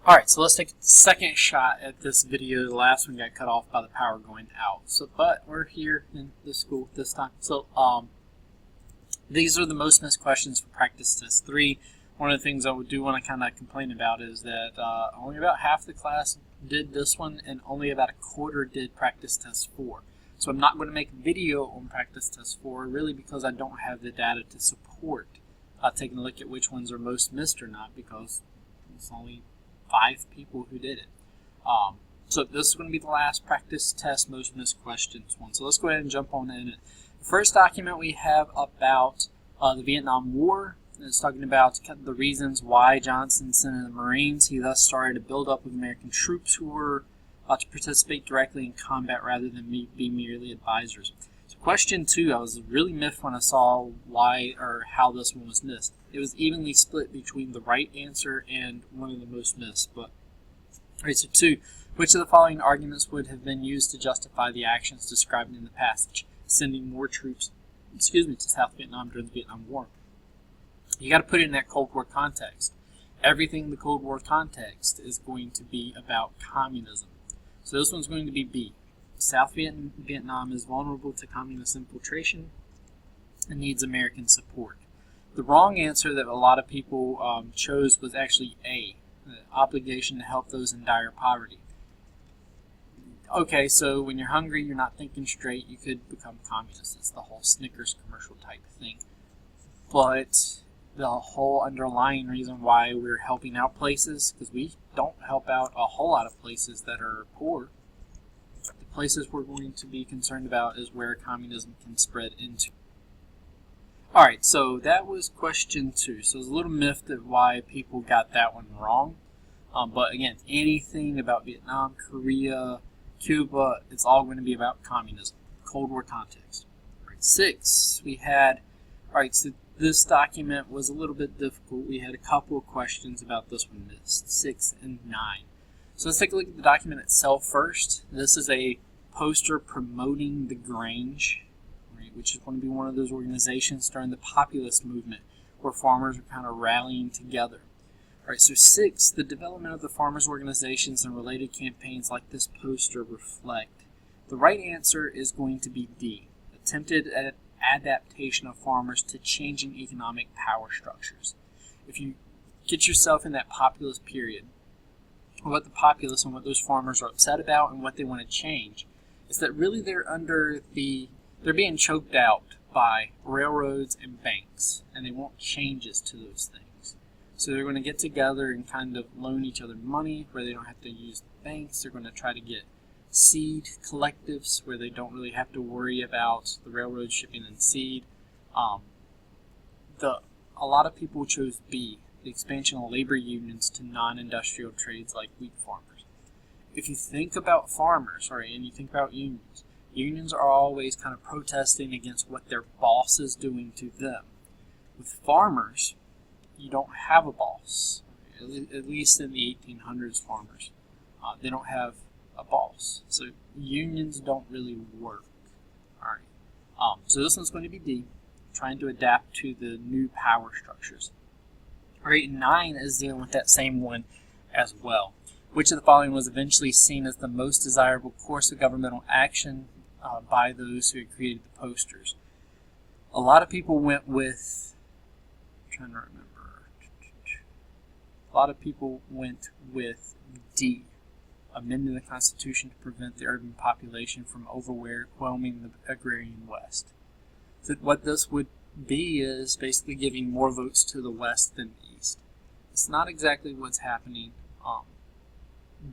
Alright, so let's take a second shot at this video. The last one got cut off by the power going out. But we're here in the school this time. These are the most missed questions for practice test 3. One of the things I do want to kind of complain about is that only about half the class did this one, and only about a quarter did practice test 4. So I'm not going to make a video on practice test 4, really because I don't have the data to support taking a look at which ones are most missed or not, because it's only 5 people who did it. So this is going to be the last practice test most missed questions one. So let's go ahead and jump on in it. The first document we have about the Vietnam War. It's talking about the reasons why Johnson sent in the Marines. He thus started a buildup of American troops who were to participate directly in combat rather than be merely advisors. So question 2, I was really miffed when I saw why or how this one was missed. It was evenly split between the right answer and one of the most missed. But alright, so 2, which of the following arguments would have been used to justify the actions described in the passage, sending more troops, to South Vietnam during the Vietnam War? You got to put it in that Cold War context. Everything in the Cold War context is going to be about communism. So this one's going to be B. South Vietnam is vulnerable to communist infiltration and needs American support. The wrong answer that a lot of people chose was actually A, the obligation to help those in dire poverty. Okay, so when you're hungry, you're not thinking straight, you could become communist. It's the whole Snickers commercial type thing. But the whole underlying reason why we're helping out places, because we don't help out a whole lot of places that are poor. The places we're going to be concerned about is where communism can spread into. Alright, so that was question 2. So I was a little miffed at why people got that one wrong. But again, anything about Vietnam, Korea, Cuba, it's all going to be about communism, Cold War context. Alright, 6, we had, alright, so this document was a little bit difficult. We had a couple of questions about this one missed, 6 and 9. So let's take a look at the document itself first. This is a poster promoting the Grange, right, which is going to be one of those organizations during the populist movement where farmers are kind of rallying together. Alright, so 6, the development of the farmers' organizations and related campaigns like this poster reflect. The right answer is going to be D, attempted at adaptation of farmers to changing economic power structures. If you get yourself in that populist period, what the populace and what those farmers are upset about and what they want to change is that really they're being choked out by railroads and banks, and they want changes to those things. So they're going to get together and kind of loan each other money where they don't have to use the banks. They're going to try to get seed collectives where they don't really have to worry about the railroad shipping and seed. A lot of people chose B, the expansion of labor unions to non-industrial trades like wheat farmers. If you think about farmers, and you think about unions, unions are always kind of protesting against what their boss is doing to them. With farmers, you don't have a boss, at least in the 1800s farmers. They don't have a boss. So unions don't really work. Alright. So this one's going to be D, trying to adapt to the new power structures. Alright, 9 is dealing with that same one as well. Which of the following was eventually seen as the most desirable course of governmental action by those who had created the posters? A lot of people went with, I'm trying to remember. A lot of people went with D, amending the Constitution to prevent the urban population from overwhelming the agrarian West. So what this would be is basically giving more votes to the West than the East. It's not exactly what's happening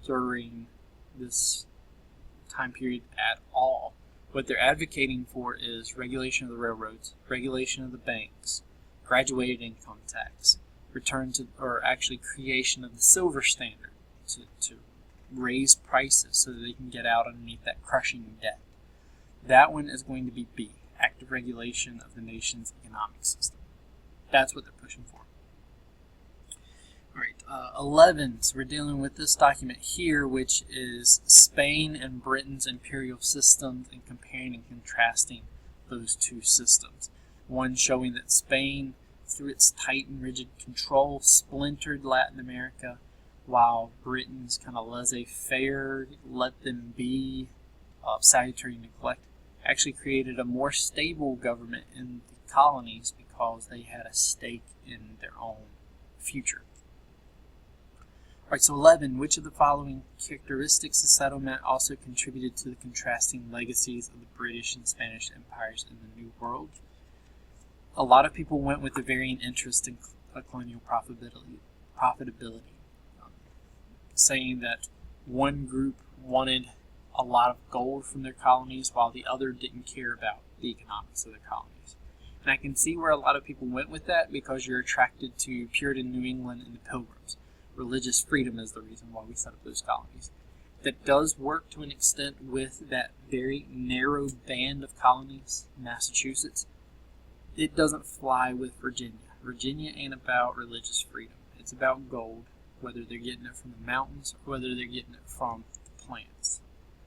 during this time period at all. What they're advocating for is regulation of the railroads, regulation of the banks, graduated income tax, return to, or actually creation of the silver standard to raise prices so that they can get out underneath that crushing debt. That one is going to be B, active regulation of the nation's economic system. That's what they're pushing for. Alright, 11, so we're dealing with this document here, which is Spain and Britain's imperial systems and comparing and contrasting those two systems. One showing that Spain, through its tight and rigid control, splintered Latin America, while Britain's kind of laissez-faire, let them be, salutary neglect, actually created a more stable government in the colonies because they had a stake in their own future. Alright, so 11. Which of the following characteristics of settlement also contributed to the contrasting legacies of the British and Spanish empires in the New World? A lot of people went with the varying interest in colonial profitability, saying that one group wanted a lot of gold from their colonies while the other didn't care about the economics of their colonies. And I can see where a lot of people went with that because you're attracted to Puritan New England and the Pilgrims. Religious freedom is the reason why we set up those colonies. That does work to an extent with that very narrow band of colonies, Massachusetts. It doesn't fly with Virginia. Virginia ain't about religious freedom. It's about gold, whether they're getting it from the mountains or whether they're getting it from plants.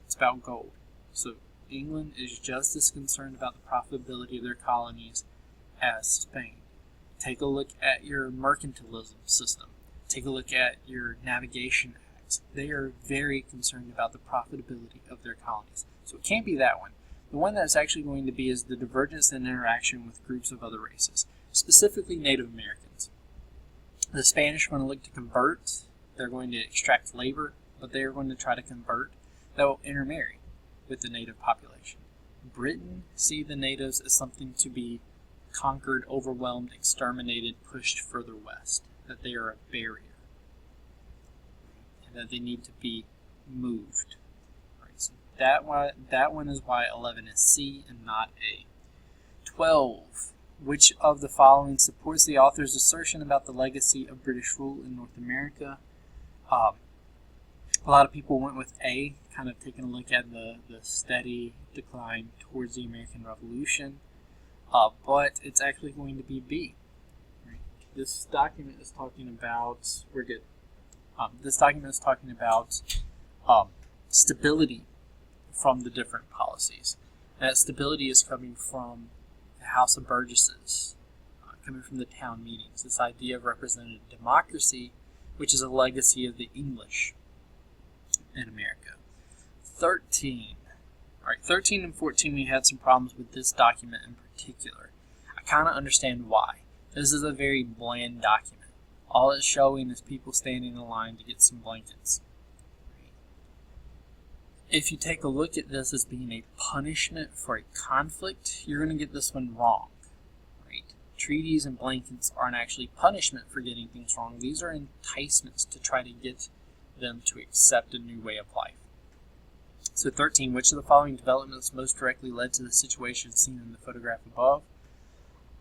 It's about gold. So England is just as concerned about the profitability of their colonies as Spain. Take a look at your mercantilism system. Take a look at your navigation acts. They are very concerned about the profitability of their colonies. So it can't be that one. The one that's actually going to be is the divergence and interaction with groups of other races, specifically Native Americans. The Spanish are going to look to convert. They're going to extract labor, but they are going to try to convert. They'll intermarry with the native population. Britain see the natives as something to be conquered, overwhelmed, exterminated, pushed further west, that they are a barrier, and that they need to be moved. Right, so that one is why 11 is C and not A. 12. Which of the following supports the author's assertion about the legacy of British rule in North America? A lot of people went with A, kind of taking a look at the steady decline towards the American Revolution, but it's actually going to be B. Right. This document is talking about, stability from the different policies. And that stability is coming from the House of Burgesses, coming from the town meetings. This idea of representative democracy, which is a legacy of the English in America. 13. Alright, 13 and 14 we had some problems with this document in particular. I kind of understand why. This is a very bland document. All it's showing is people standing in line to get some blankets. If you take a look at this as being a punishment for a conflict, you're going to get this one wrong. Right? Treaties and blankets aren't actually punishment for getting things wrong. These are enticements to try to get them to accept a new way of life. So 13, which of the following developments most directly led to the situation seen in the photograph above?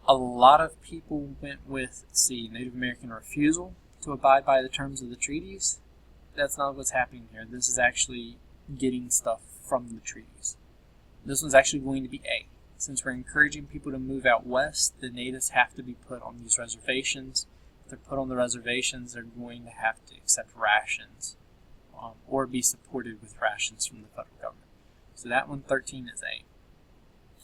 A lot of people went with C, Native American refusal to abide by the terms of the treaties. That's not what's happening here. This is actually getting stuff from the treaties. This one's actually going to be A. Since we're encouraging people to move out west, the natives have to be put on these reservations. If they're put on the reservations, they're going to have to accept rations or be supported with rations from the federal government. So that one, 13, is A.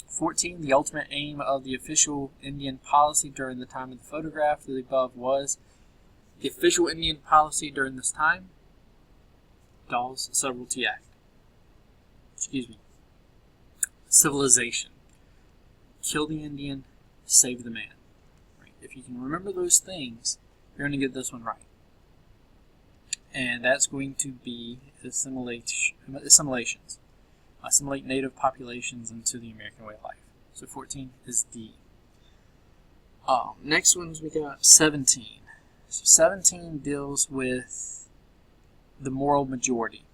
14, the ultimate aim of the official Indian policy during the time of the photograph to the above was the official Indian policy during this time, Dawes Sovereignty Act. Civilization. Kill the Indian, save the man. Right? If you can remember those things, you're going to get this one right. And that's going to be assimilations. Assimilate native populations into the American way of life. So 14 is D. Next ones we got 17. So 17 deals with the moral majority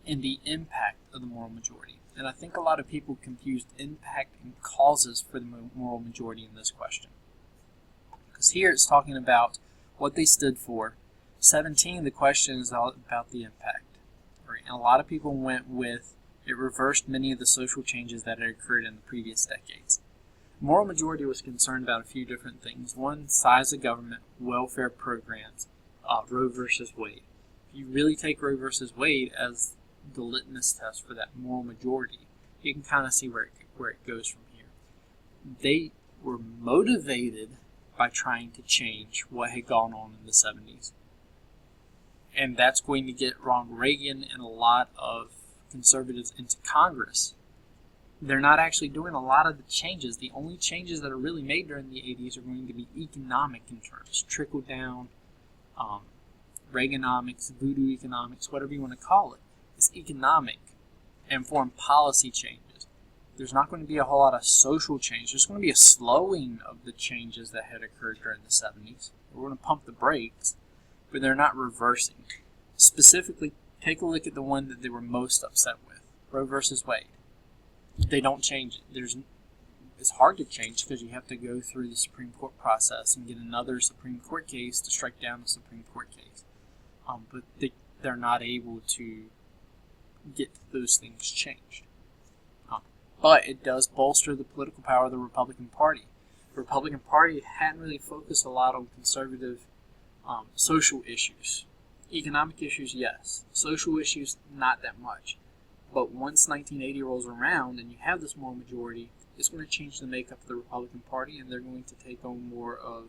and the impact of the moral majority. And I think a lot of people confused impact and causes for the moral majority in this question. Because here it's talking about what they stood for. 17, the question is all about the impact. Right? And a lot of people went with it reversed many of the social changes that had occurred in the previous decades. Moral majority was concerned about a few different things. One, size of government, welfare programs, Roe versus Wade. If you really take Roe versus Wade as the litmus test for that moral majority, you can kind of see where it goes from here. They were motivated by trying to change what had gone on in the 70s. And that's going to get Ronald Reagan and a lot of conservatives into Congress. They're not actually doing a lot of the changes. The only changes that are really made during the 80s are going to be economic in terms, trickle down, Reaganomics, voodoo economics, whatever you want to call it. It's economic and foreign policy changes. There's not going to be a whole lot of social change. There's going to be a slowing of the changes that had occurred during the 70s. We're going to pump the brakes, but they're not reversing. Specifically, take a look at the one that they were most upset with, Roe versus Wade. They don't change it. It's hard to change because you have to go through the Supreme Court process and get another Supreme Court case to strike down the Supreme Court case. But they're not able to get those things changed. But it does bolster the political power of the Republican Party. The Republican Party hadn't really focused a lot on conservative social issues. Economic issues, yes. Social issues, not that much. But once 1980 rolls around and you have this moral majority, it's going to change the makeup of the Republican Party, and they're going to take on more of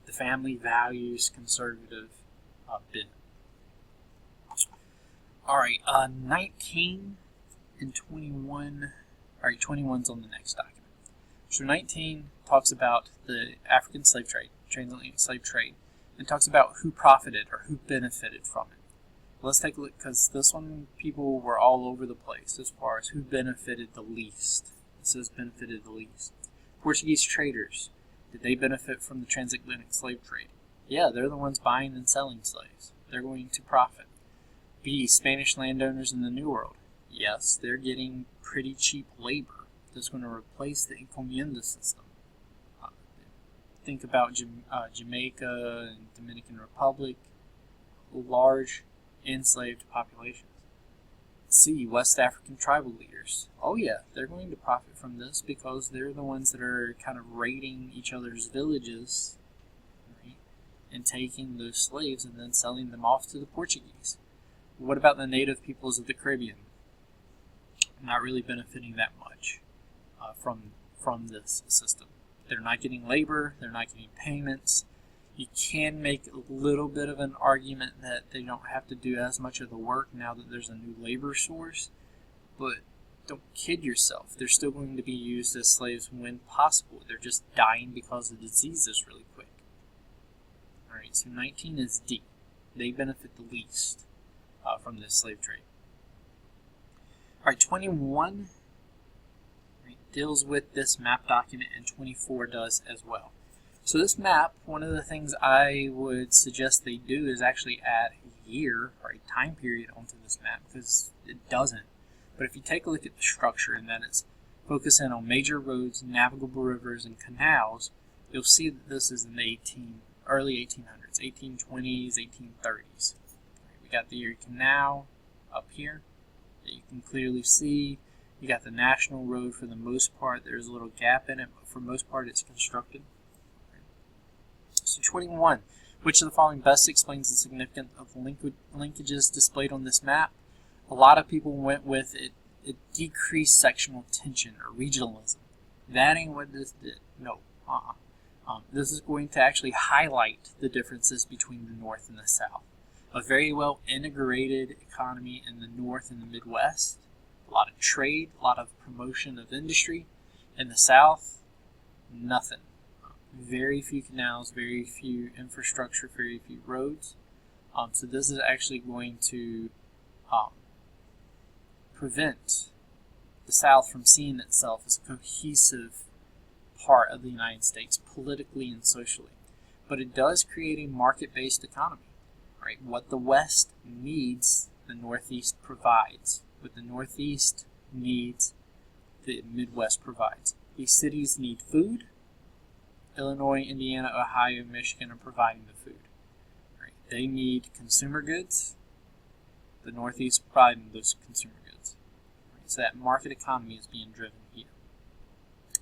the family values, conservative bent. All right, 19 and 21. All right, 21's on the next document. So 19 talks about the African slave trade, transatlantic slave trade, and talks about who profited or who benefited from it. Let's take a look, because this one, people were all over the place as far as who benefited the least. It says benefited the least. Portuguese traders, did they benefit from the transatlantic slave trade? Yeah, they're the ones buying and selling slaves. They're going to profit. B, Spanish landowners in the New World. Yes, they're getting pretty cheap labor that's going to replace the encomienda system. Think about Jamaica and Dominican Republic, large enslaved populations. C, West African tribal leaders. Oh yeah, they're going to profit from this because they're the ones that are kind of raiding each other's villages, right, and taking those slaves and then selling them off to the Portuguese. What about the native peoples of the Caribbean? Not really benefiting that much from this system. They're not getting labor, they're not getting payments. You can make a little bit of an argument that they don't have to do as much of the work now that there's a new labor source, but don't kid yourself. They're still going to be used as slaves when possible. They're just dying because the disease is really quick. Alright, so 19 is D. They benefit the least from this slave trade. Alright, 21 deals with this map document, and 24 does as well. So this map, one of the things I would suggest they do is actually add a year or a time period onto this map, because it doesn't. But if you take a look at the structure and then it's focusing on major roads, navigable rivers, and canals, you'll see that this is in the early 1800s, 1820s, 1830s. We got the Erie Canal up here that you can clearly see. You got the National Road for the most part. There's a little gap in it, but for the most part it's constructed. So 21. Which of the following best explains the significance of linkages displayed on this map? A lot of people went with it decreased sectional tension or regionalism. That ain't what this did. No. This is going to actually highlight the differences between the North and the South. A very well integrated economy in the North and the Midwest. A lot of trade, a lot of promotion of industry. In the South, nothing. Very few canals, very few infrastructure, very few roads. So this is actually going to prevent the South from seeing itself as a cohesive part of the United States, politically and socially. But it does create a market-based economy. Right? What the West needs, the Northeast provides. What the Northeast needs, the Midwest provides. These cities need food. Illinois, Indiana, Ohio, Michigan are providing the food. Right? They need consumer goods. The Northeast providing those consumer goods. Right? So that market economy is being driven here.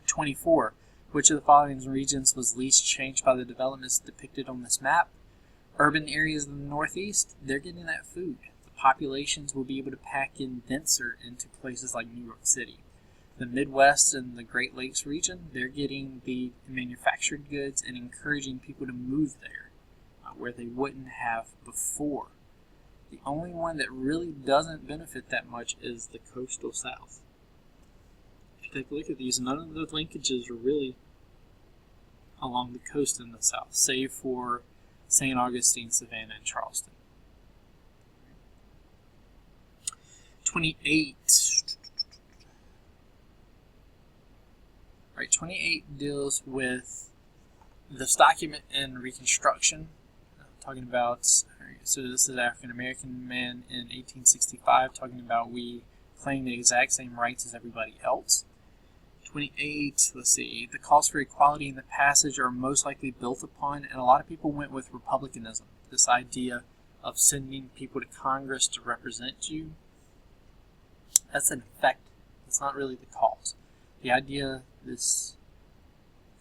24. Which of the following regions was least changed by the developments depicted on this map? Urban areas of the Northeast, they're getting that food. The populations will be able to pack in denser into places like New York City. The Midwest and the Great Lakes region, they're getting the manufactured goods and encouraging people to move there, where they wouldn't have before. The only one that really doesn't benefit that much is the coastal South. If you take a look at these, none of the linkages are really along the coast in the South, save for St. Augustine, Savannah, and Charleston. 28. Right, 28 deals with this document in Reconstruction, talking about, so this is African American man in 1865, talking about we claim the exact same rights as everybody else. 28, let's see, the calls for equality in the passage are most likely built upon, and a lot of people went with republicanism, this idea of sending people to Congress to represent you. That's an effect. That's not really the cause. The idea, this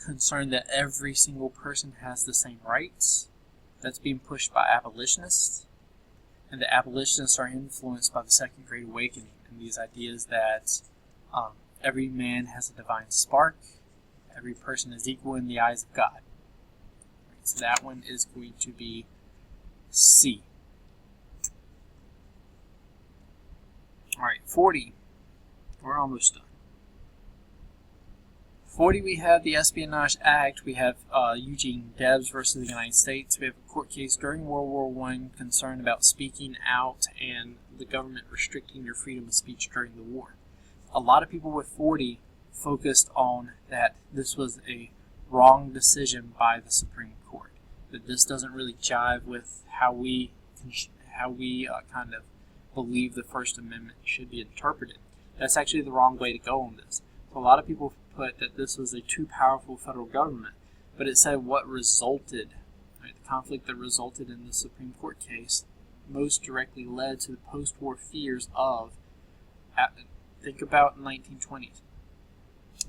concern that every single person has the same rights, that's being pushed by abolitionists, and the abolitionists are influenced by the Second Great Awakening and these ideas that every man has a divine spark, every person is equal in the eyes of God. Right, so that one is going to be C. Alright, 40. We're almost done. 40, we have the Espionage Act. We have Eugene Debs versus the United States. We have a court case during World War I concerned about speaking out and the government restricting your freedom of speech during the war. A lot of people with 40 focused on that this was a wrong decision by the Supreme Court, that this doesn't really jive with how we kind of believe the First Amendment should be interpreted. That's actually the wrong way to go on this. So a lot of people put that this was a too powerful federal government, but it said what resulted, right, the conflict that resulted in the Supreme Court case most directly led to the post-war fears of, think about the 1920s.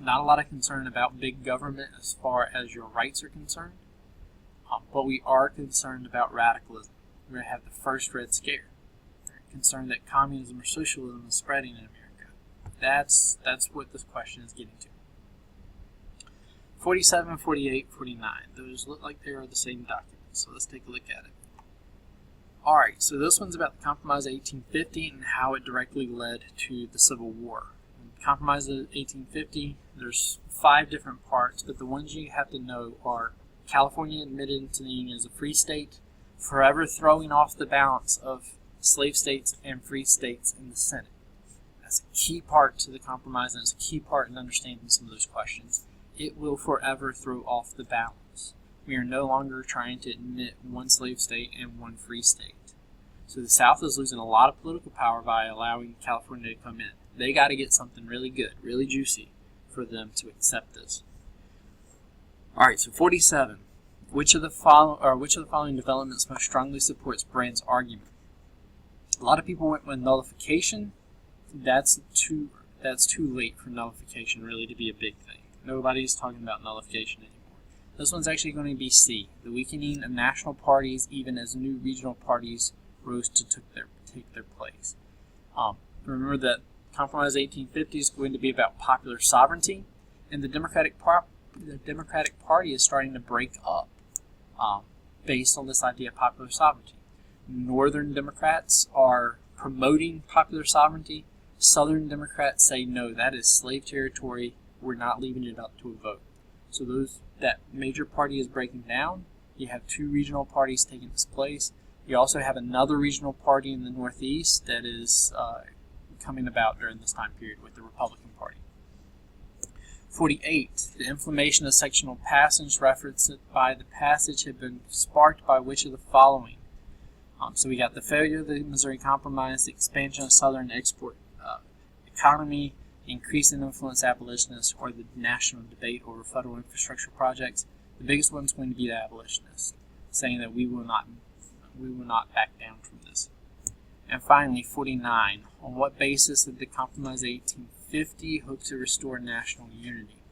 Not a lot of concern about big government as far as your rights are concerned, but we are concerned about radicalism. We're going to have the first Red Scare. We're concerned that communism or socialism is spreading in America. That's what this question is getting to. 47, 48, 49. Those look like they are the same document, so let's take a look at it. Alright, so this one's about the Compromise of 1850 and how it directly led to the Civil War. The Compromise of 1850, there's 5 different parts, but the ones you have to know are California admitted into the Union as a free state, forever throwing off the balance of slave states and free states in the Senate. That's a key part to the compromise, and it's a key part in understanding some of those questions. It will forever throw off the balance. We are no longer trying to admit one slave state and one free state. So the South is losing a lot of political power by allowing California to come in. They got to get something really good, really juicy, for them to accept this. All right, so 47. Which of the following developments most strongly supports Brand's argument? A lot of people went with nullification. That's too late for nullification really to be a big thing. Nobody's talking about nullification anymore. This one's actually going to be C, the weakening of national parties even as new regional parties rose to take their place. Remember that Compromise 1850 is going to be about popular sovereignty, and the Democratic Party is starting to break up based on this idea of popular sovereignty. Northern Democrats are promoting popular sovereignty. Southern Democrats say, no, that is slave territory. We're not leaving it up to a vote. So that major party is breaking down. You have 2 regional parties taking its place. You also have another regional party in the Northeast that is coming about during this time period with the Republican Party. 48. The inflammation of sectional passage referenced by the passage had been sparked by which of the following? So we got the failure of the Missouri Compromise, the expansion of Southern export economy, increase in influence abolitionists, or the national debate over federal infrastructure projects. The biggest one's going to be the abolitionists, saying that we will not back down from this. And finally, 49. On what basis did the Compromise of 1850 hope to restore national unity?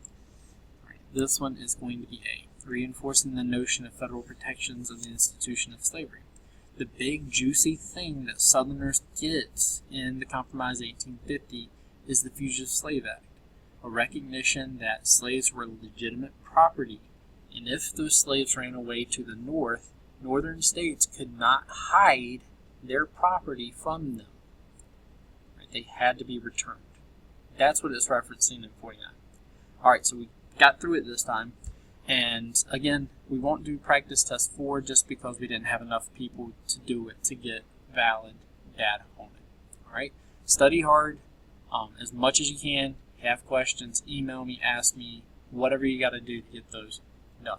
All right, this one is going to be A, reinforcing the notion of federal protections of the institution of slavery. The big juicy thing that Southerners get in the Compromise of 1850 is the Fugitive Slave Act, a recognition that slaves were legitimate property, and if those slaves ran away to the north, northern states could not hide their property from them. Right? They had to be returned. That's what it's referencing in 49. All right, so we got through it this time. And again, we won't do practice test 4 just because we didn't have enough people to do it to get valid data on it. All right, study hard as much as you can. Have questions, email me, ask me, whatever you got to do to get those done.